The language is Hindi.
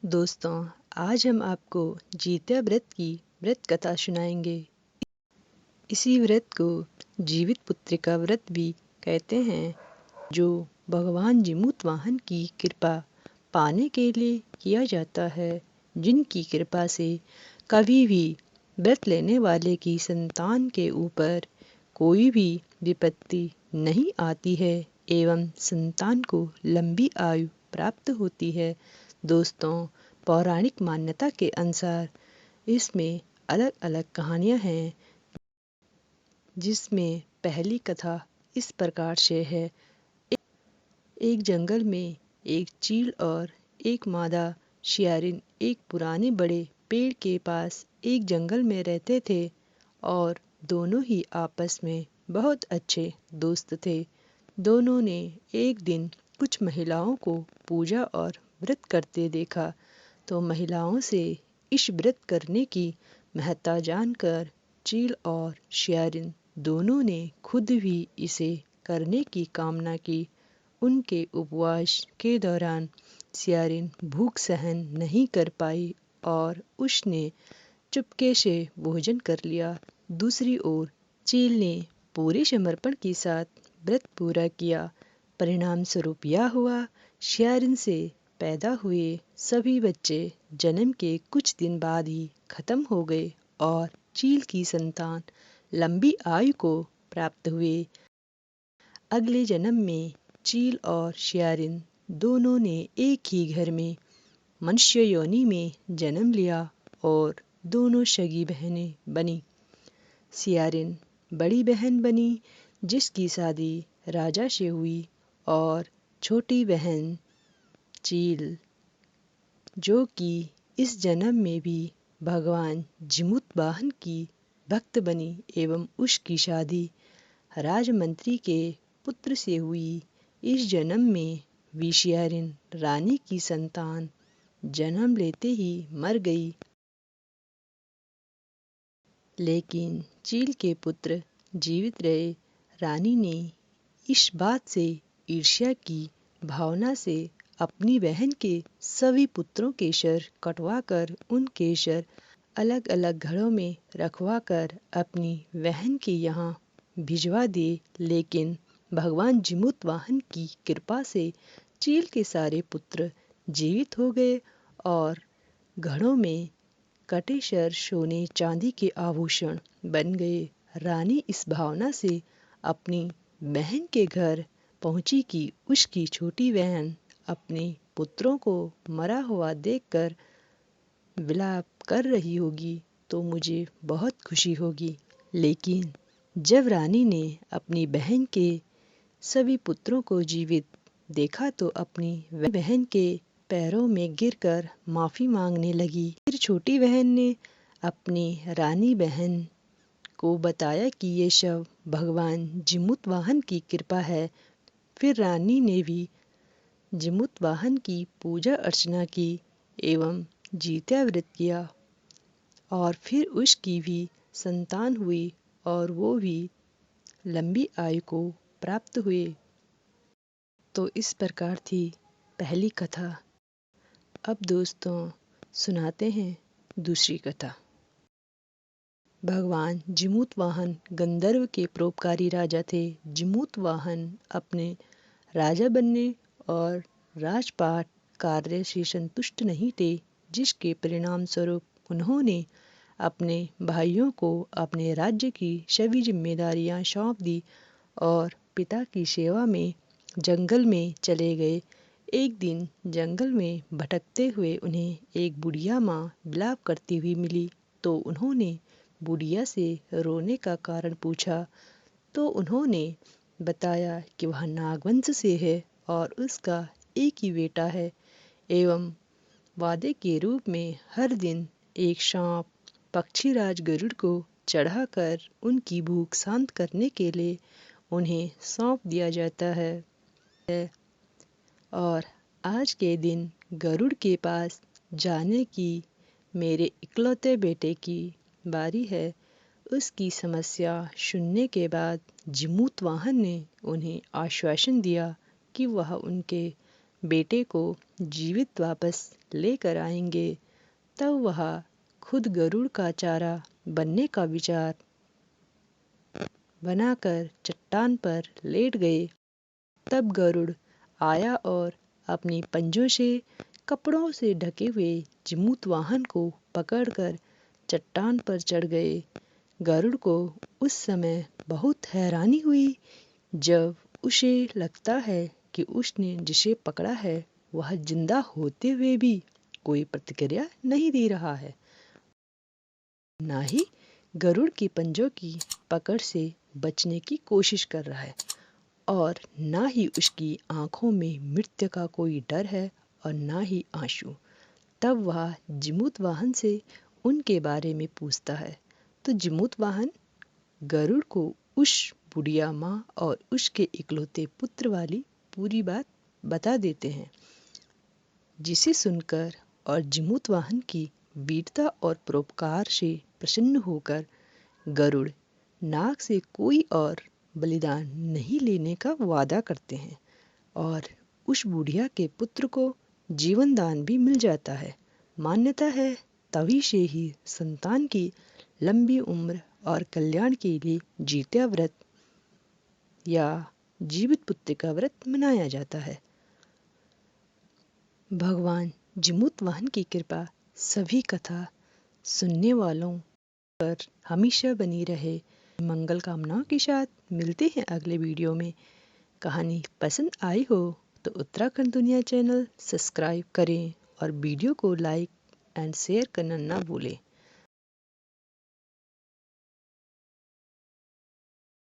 दोस्तों, आज हम आपको जीत्या व्रत की व्रत कथा सुनाएंगे। इसी व्रत को जीवित पुत्रिका व्रत भी कहते हैं, जो भगवान जिमूतवाहन की कृपा पाने के लिए किया जाता है, जिनकी कृपा से कभी भी व्रत लेने वाले की संतान के ऊपर कोई भी विपत्ति नहीं आती है एवं संतान को लंबी आयु प्राप्त होती है। दोस्तों, पौराणिक मान्यता के अनुसार इसमें अलग अलग कहानियाँ हैं, जिसमें पहली कथा इस प्रकार से है। एक जंगल में एक चील और एक मादा शियारिन एक पुराने बड़े पेड़ के पास एक जंगल में रहते थे और दोनों ही आपस में बहुत अच्छे दोस्त थे। दोनों ने एक दिन कुछ महिलाओं को पूजा और व्रत करते देखा, तो महिलाओं से इस व्रत करने की महत्ता जानकर चील और शियारिन दोनों ने खुद भी इसे करने की कामना की। उनके उपवास के दौरान शियारिन भूख सहन नहीं कर पाई और उसने चुपके से भोजन कर लिया। दूसरी ओर चील ने पूरे समर्पण के साथ व्रत पूरा किया। परिणाम स्वरूप यह हुआ, शियारिन से पैदा हुए सभी बच्चे जन्म के कुछ दिन बाद ही खत्म हो गए और चील की संतान लंबी आयु को प्राप्त हुए। अगले जन्म में चील और शियारिन दोनों ने एक ही घर में मनुष्य योनि में जन्म लिया और दोनों सगी बहनें बनी। शियारिन बड़ी बहन बनी, जिसकी शादी राजा से हुई, और छोटी बहन चील, जो कि इस जन्म में भी भगवान जिमूतवाहन की भक्त बनी एवं उसकी शादी राजमंत्री के पुत्र से हुई। इस जन्म में भी शियारिन रानी की संतान जन्म लेते ही मर गई, लेकिन चील के पुत्र जीवित रहे। रानी ने इस बात से ईर्ष्या की भावना से अपनी बहन के सभी पुत्रों के सिर कटवाकर उनके सिर अलग अलग घरों में रखवाकर अपनी बहन के यहाँ भिजवा दिए। लेकिन भगवान जिमूतवाहन की कृपा से चील के सारे पुत्र जीवित हो गए और घड़ों में कटे सिर सोने चांदी के आभूषण बन गए। रानी इस भावना से अपनी बहन के घर पहुंची कि उसकी छोटी बहन अपने पुत्रों को मरा हुआ देखकर विलाप कर रही होगी, तो मुझे बहुत खुशी होगी। लेकिन जब रानी ने अपनी बहन के सभी पुत्रों को जीवित देखा तो अपनी बहन के पैरों में गिरकर माफ़ी मांगने लगी। फिर छोटी बहन ने अपनी रानी बहन को बताया कि ये सब भगवान जिमूतवाहन की कृपा है। फिर रानी ने भी जिमूतवाहन की पूजा अर्चना की एवं जीत्या व्रत किया और फिर उसकी भी संतान हुई और वो भी लंबी आयु को प्राप्त हुए। तो इस प्रकार थी पहली कथा। अब दोस्तों सुनाते हैं दूसरी कथा। भगवान जिमूतवाहन गंधर्व के परोपकारी राजा थे। जिमूतवाहन अपने राजा बनने और राजपाट कार्य से संतुष्ट नहीं थे, जिसके परिणाम स्वरूप उन्होंने अपने भाइयों को अपने राज्य की सभी जिम्मेदारियां सौंप दी और पिता की सेवा में जंगल में चले गए। एक दिन जंगल में भटकते हुए उन्हें एक बुढ़िया माँ विलाप करती हुई मिली, तो उन्होंने बुढ़िया से रोने का कारण पूछा, तो उन्होंने बताया कि वह नागवंश से है और उसका एक ही बेटा है एवं वादे के रूप में हर दिन एक सांप पक्षीराज गरुड़ को चढ़ाकर उनकी भूख शांत करने के लिए उन्हें सौंप दिया जाता है। और आज के दिन गरुड़ के पास जाने की मेरे इकलौते बेटे की बारी है। उसकी समस्या सुनने के बाद जिमूतवाहन ने उन्हें आश्वासन दिया कि वह उनके बेटे को जीवित वापस लेकर आएंगे। तब वह खुद गरुड़ का चारा बनने का विचार बनाकर चट्टान पर लेट गए। तब गरुड़ आया और अपनी पंजों से कपड़ों से ढके हुए जिमूतवाहन को पकड़कर चट्टान पर चढ़ गए। गरुड़ को उस समय बहुत हैरानी हुई जब उसे लगता है कि उसने जिसे पकड़ा है वह जिंदा होते हुए भी कोई प्रतिक्रिया नहीं दे रहा है, ना ही गरुड़ की पंजों की पकड़ से बचने की कोशिश कर रहा है और ना ही उसकी आंखों में मृत्यु का कोई डर है और ना ही आंसू। तब वह जिमूतवाहन से उनके बारे में पूछता है तो जिमूतवाहन गरुड़ को उस बुढ़िया माँ और उसके इकलौते पुत्र वाली पूरी बात बता देते हैं, जिसे सुनकर और जिमूतवाहन की वीरता और परोपकार से प्रसन्न होकर गरुड़ नाग से कोई और बलिदान नहीं लेने का वादा करते हैं और उस बुढ़िया के पुत्र को जीवन दान भी मिल जाता है। मान्यता है तभी से ही संतान की लंबी उम्र और कल्याण के लिए जीत्या व्रत या जीवित पुत्र का व्रत मनाया जाता है। भगवान जिमूतवाहन की कृपा सभी कथा सुनने वालों पर हमेशा बनी रहे। मंगल कामनाओं के साथ मिलते हैं अगले वीडियो में। कहानी पसंद आई हो तो उत्तराखंड दुनिया चैनल सब्सक्राइब करें और वीडियो को लाइक एंड शेयर करना ना भूलें।